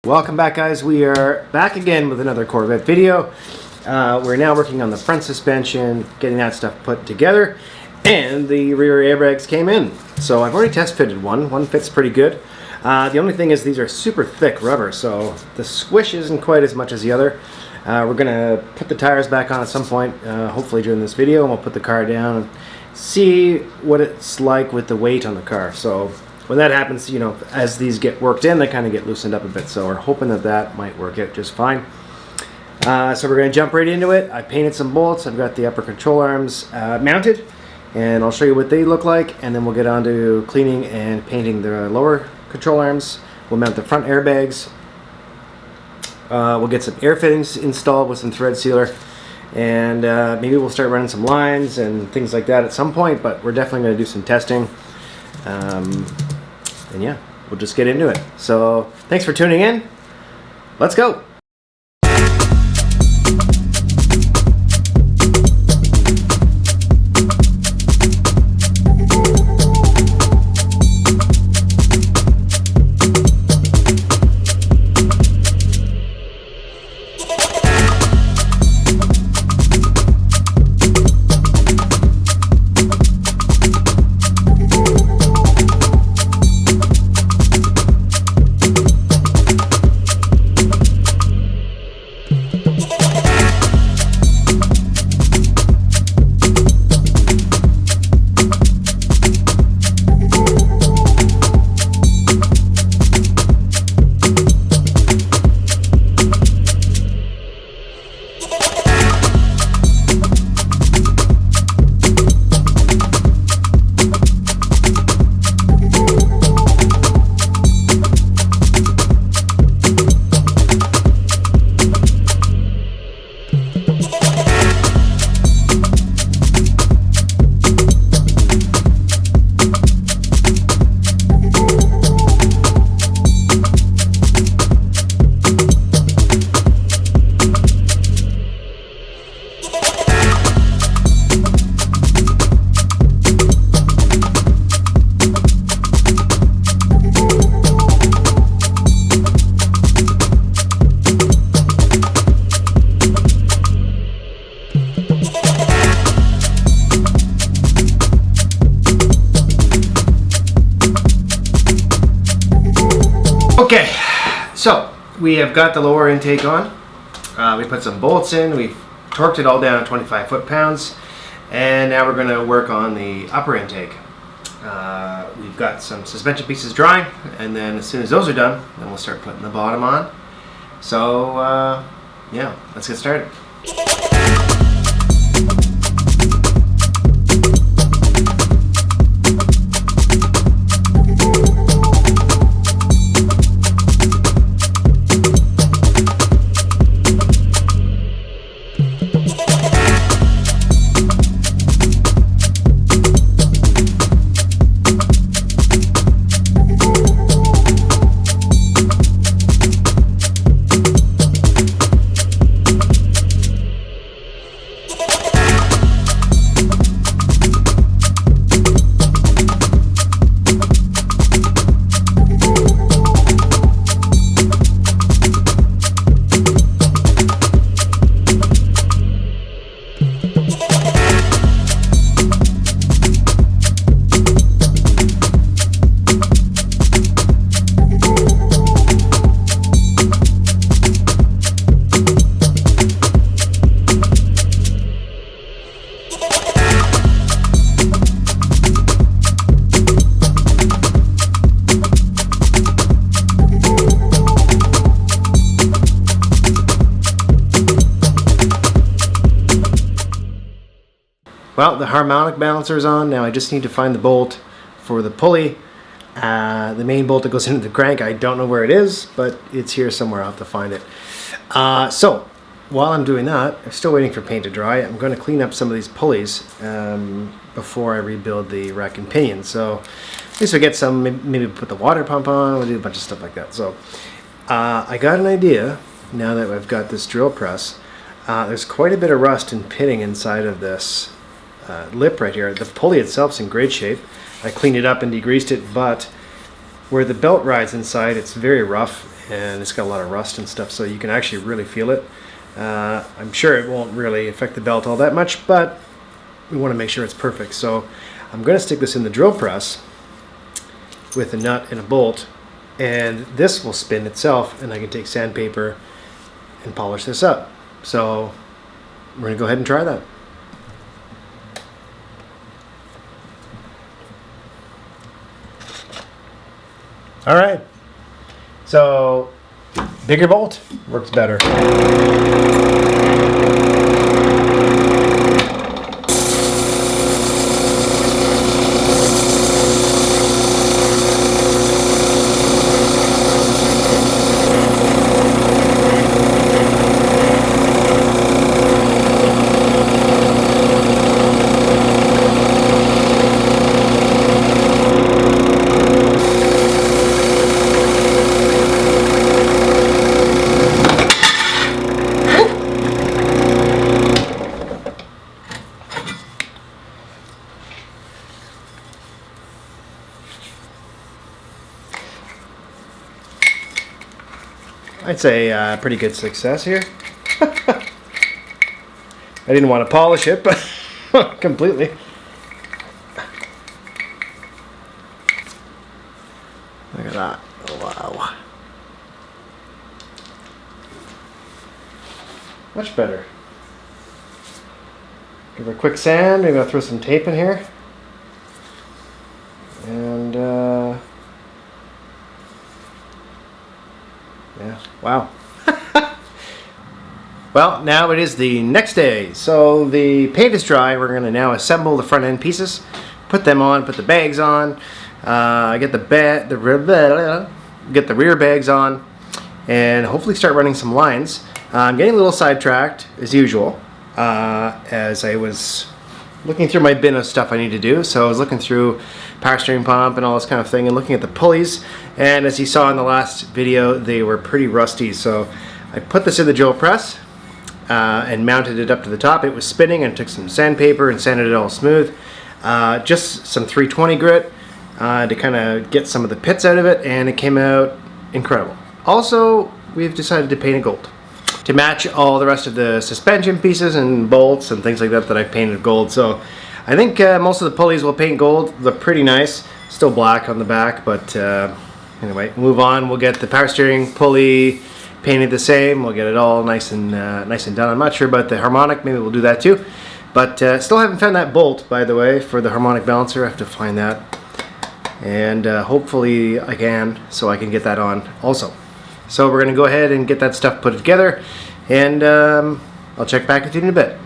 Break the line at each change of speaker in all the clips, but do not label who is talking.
Welcome back, guys. We are back again with another Corvette video. We're now working on the front suspension, getting that stuff put together, and the rear airbags came in. So I've already test fitted one. One fits pretty good. The only thing is these are super thick rubber, so the squish isn't quite as much as the other. We're going to put the tires back on at some point, hopefully during this video, and we'll put the car down and see what it's like with the weight on the car. So when that happens, you know, as these get worked in, they kind of get loosened up a bit. So we're hoping that that might work out just fine. So we're going to jump right into it. I painted some bolts. I've got the upper control arms mounted, and I'll show you what they look like, and then we'll get on to cleaning and painting the lower control arms. We'll mount the front airbags. We'll get some air fittings installed with some thread sealer, and maybe we'll start running some lines and things like that at some point, but we're definitely going to do some testing. And yeah, we'll just get into it. So thanks for tuning in. Let's go. Okay, so we have got the lower intake on. We put some bolts in, we've torqued it all down at 25 foot-pounds, and now we're going to work on the upper intake. We've got some suspension pieces drying, and then as soon as those are done, then we'll start putting the bottom on. So yeah, let's get started. Well, the harmonic balancer is on. Now I just need to find the bolt for the pulley. The main bolt that goes into the crank, I don't know where it is, but it's here somewhere. I'll have to find it. So while I'm doing that, I'm still waiting for paint to dry. I'm going to clean up some of these pulleys before I rebuild the rack and pinion. So at least we get some, maybe put the water pump on, we'll do a bunch of stuff like that. So I got an idea now that I've got this drill press. There's quite a bit of rust and pitting inside of this lip right here. The pulley itself's in great shape. I cleaned it up and degreased it, but where the belt rides inside, it's very rough and it's got a lot of rust and stuff, so you can actually really feel it. I'm sure it won't really affect the belt all that much, but we want to make sure it's perfect. So I'm going to stick this in the drill press with a nut and a bolt, and this will spin itself, and I can take sandpaper and polish this up. So we're going to go ahead and try that. All right, so bigger bolt works better. I'd say pretty good success here. I didn't want to polish it, but completely. Look at that. Oh, wow. Much better. Give her a quick sand. Maybe I'll throw some tape in here. And yeah, wow. Well, now it is the next day. So the paint is dry. We're going to now assemble the front end pieces, put them on, put the bags on, get the rear bags on, and hopefully start running some lines. I'm getting a little sidetracked as usual, as I was looking through my bin of stuff I need to do. So I was looking through power steering pump and all this kind of thing, and looking at the pulleys. And as you saw in the last video, they were pretty rusty. So I put this in the drill press and mounted it up to the top. It was spinning, and took some sandpaper and sanded it all smooth. Just some 320 grit to kind of get some of the pits out of it, and it came out incredible. Also, we've decided to paint it gold to match all the rest of the suspension pieces and bolts and things like that that I've painted gold. So I think most of the pulleys will paint gold. Look pretty nice. Still black on the back, but anyway, move on. We'll get the power steering pulley painted the same. We'll get it all nice and done. I'm not sure about the harmonic. Maybe we'll do that too. But still haven't found that bolt, by the way, for the harmonic balancer. I have to find that, and hopefully I can, so I can get that on also. So we're going to go ahead and get that stuff put together, and I'll check back with you in a bit.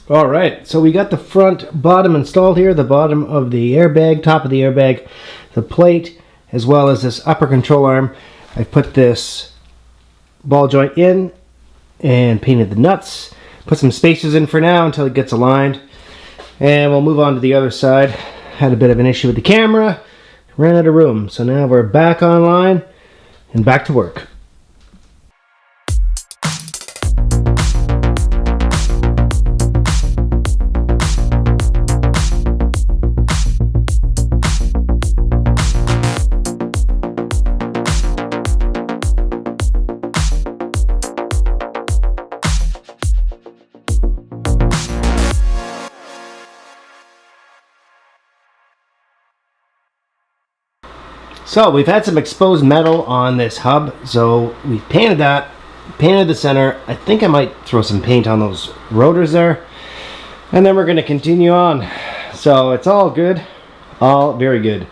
Alright, so we got the front bottom installed here, the bottom of the airbag, top of the airbag, the plate, as well as this upper control arm. I put this ball joint in and painted the nuts. Put some spacers in for now until it gets aligned. And we'll move on to the other side. Had a bit of an issue with the camera, ran out of room. So now we're back online and back to work. So we've had some exposed metal on this hub, so we painted that, painted the center. I think I might throw some paint on those rotors there, and then we're going to continue on. So it's all good, all very good.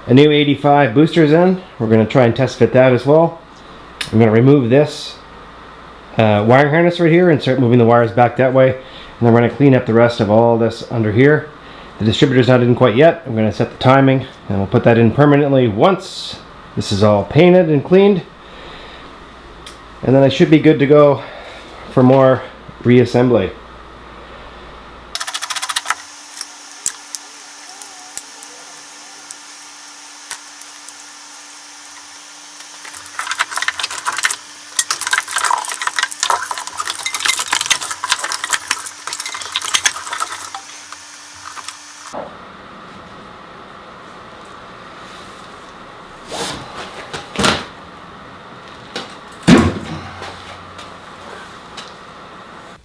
A new 85 booster's in. We're going to try and test fit that as well. I'm going to remove this wiring harness right here and start moving the wires back that way, and then we're going to clean up the rest of all this under here. The distributor's not in quite yet. I'm going to set the timing and we'll put that in permanently once this is all painted and cleaned, and then I should be good to go for more reassembly.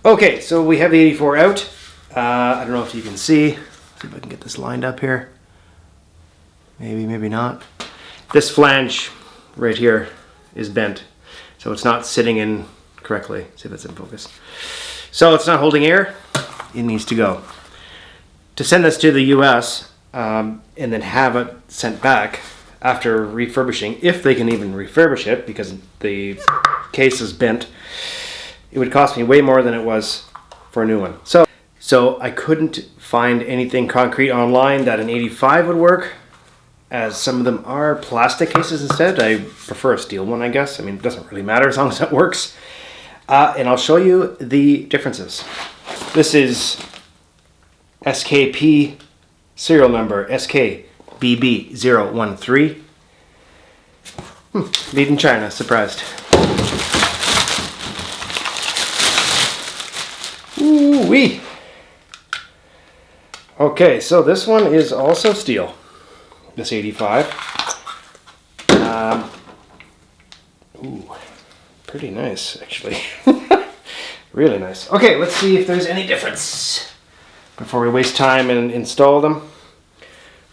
Okay, so we have the 84 out. I don't know if you can see. See if I can get this lined up here. Maybe, maybe not. This flange right here is bent, so it's not sitting in correctly. See if that's in focus. So it's not holding air. It needs to go. To send this to the US and then have it sent back after refurbishing, if they can even refurbish it because the case is bent, it would cost me way more than it was for a new one. So I couldn't find anything concrete online that an 85 would work, as some of them are plastic cases instead. I prefer a steel one, I guess. I mean, it doesn't really matter as long as it works. And I'll show you the differences. This is SKP serial number SKBB013. Made in China, surprised. Ooh-wee. Okay, so this one is also steel, this 85. Ooh, pretty nice, actually. Really nice. Okay, let's see if there's any difference before we waste time and install them.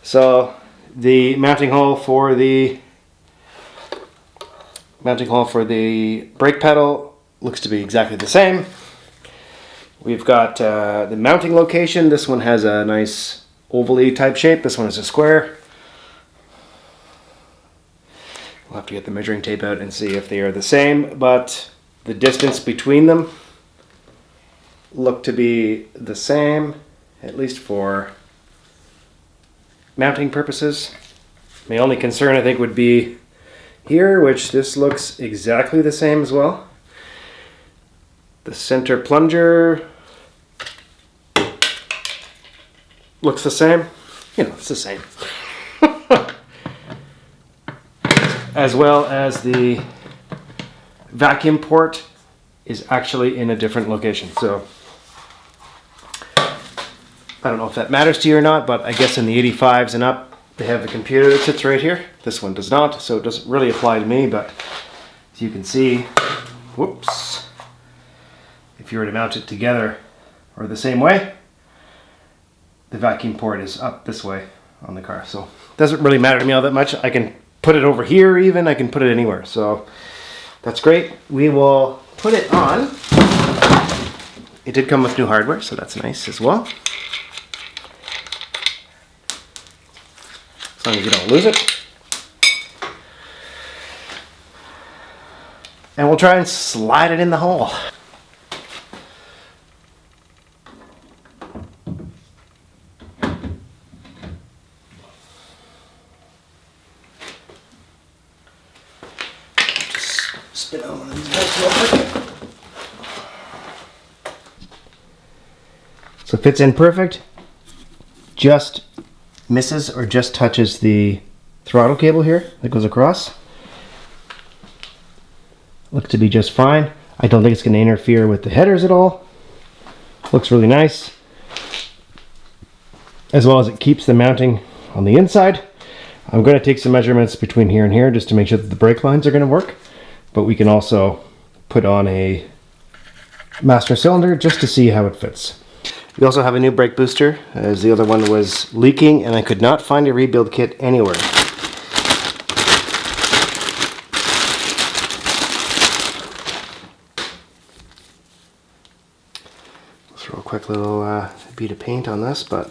So the mounting hole for the brake pedal looks to be exactly the same. We've got the mounting location. This one has a nice oval-y type shape. This one is a square. We'll have to get the measuring tape out and see if they are the same, but the distance between them look to be the same, at least for mounting purposes. My only concern, I think, would be here, which this looks exactly the same as well. The center plunger looks the same. You know, it's the same. As well as the vacuum port is actually in a different location. So I don't know if that matters to you or not, but I guess in the 85s and up, they have the computer that sits right here. This one does not, so it doesn't really apply to me, but as you can see, whoops. If you were to mount it together or the same way, the vacuum port is up this way on the car. So it doesn't really matter to me all that much. I can put it over here even, I can put it anywhere. So that's great. We will put it on. It did come with new hardware, so that's nice as well. As long as you don't lose it. And we'll try and slide it in the hole. Spin on one of these guys real quick. So it fits in perfect. Just misses or just touches the throttle cable here that goes across. Looks to be just fine. I don't think it's going to interfere with the headers at all. Looks really nice. As well as it keeps the mounting on the inside. I'm going to take some measurements between here and here just to make sure that the brake lines are going to work. But we can also put on a master cylinder just to see how it fits. We also have a new brake booster, as the other one was leaking and I could not find a rebuild kit anywhere. quick little bead of paint on this, but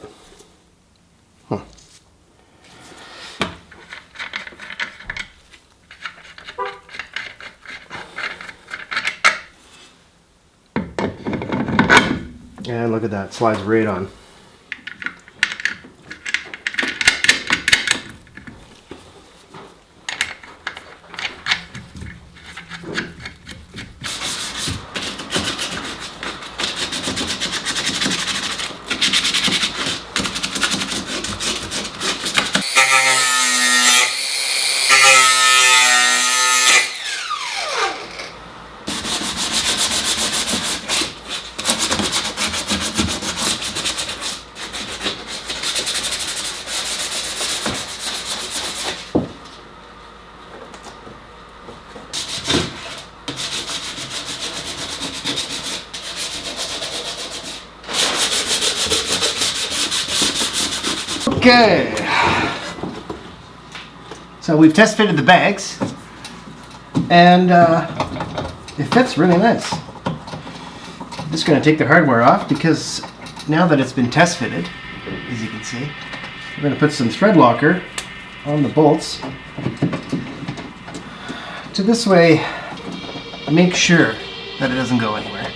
and look at that, slides right on. Okay, so we've test fitted the bags, and it fits really nice. I'm just going to take the hardware off because now that it's been test fitted, as you can see, we're going to put some thread locker on the bolts to this way make sure that it doesn't go anywhere.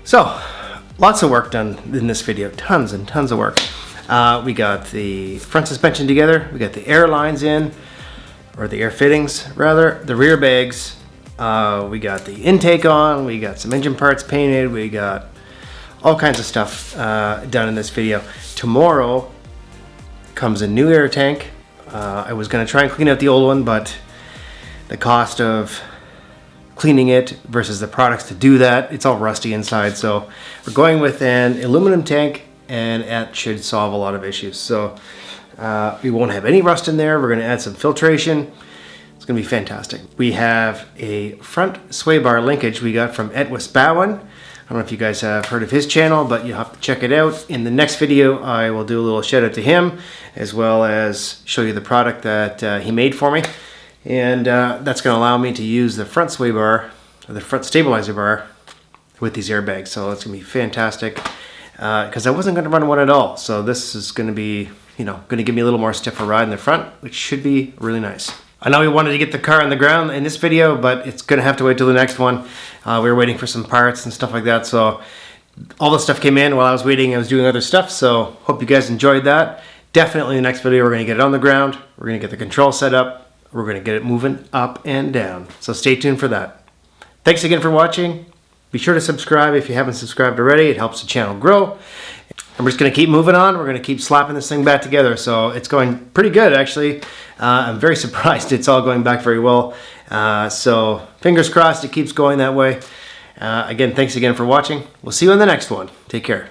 So, lots of work done in this video, tons and tons of work. We got the front suspension together, we got the air lines in, or the air fittings rather, the rear bags, we got the intake on, we got some engine parts painted, we got all kinds of stuff done in this video. Tomorrow comes a new air tank. I was going to try and clean out the old one, but the cost of cleaning it versus the products to do that, it's all rusty inside. So we're going with an aluminum tank, and that should solve a lot of issues. So we won't have any rust in there. We're going to add some filtration. It's going to be fantastic. We have a front sway bar linkage we got from Edwis Bowen. I don't know if you guys have heard of his channel, but you'll have to check it out. In the next video, I will do a little shout out to him, as well as show you the product that he made for me. And that's going to allow me to use the front sway bar, or the front stabilizer bar, with these airbags. So it's going to be fantastic, because I wasn't going to run one at all. So this is going to be, going to give me a little more stiffer ride in the front, which should be really nice. I know we wanted to get the car on the ground in this video, but it's going to have to wait till the next one. We were waiting for some parts and stuff like that. So all the stuff came in while I was waiting. I was doing other stuff. So hope you guys enjoyed that. Definitely in the next video, we're going to get it on the ground. We're going to get the control set up. We're going to get it moving up and down. So stay tuned for that. Thanks again for watching. Be sure to subscribe if you haven't subscribed already. It helps the channel grow. And we're just going to keep moving on. We're going to keep slapping this thing back together. So it's going pretty good, actually. I'm very surprised it's all going back very well. So fingers crossed it keeps going that way. Again, thanks again for watching. We'll see you in the next one. Take care.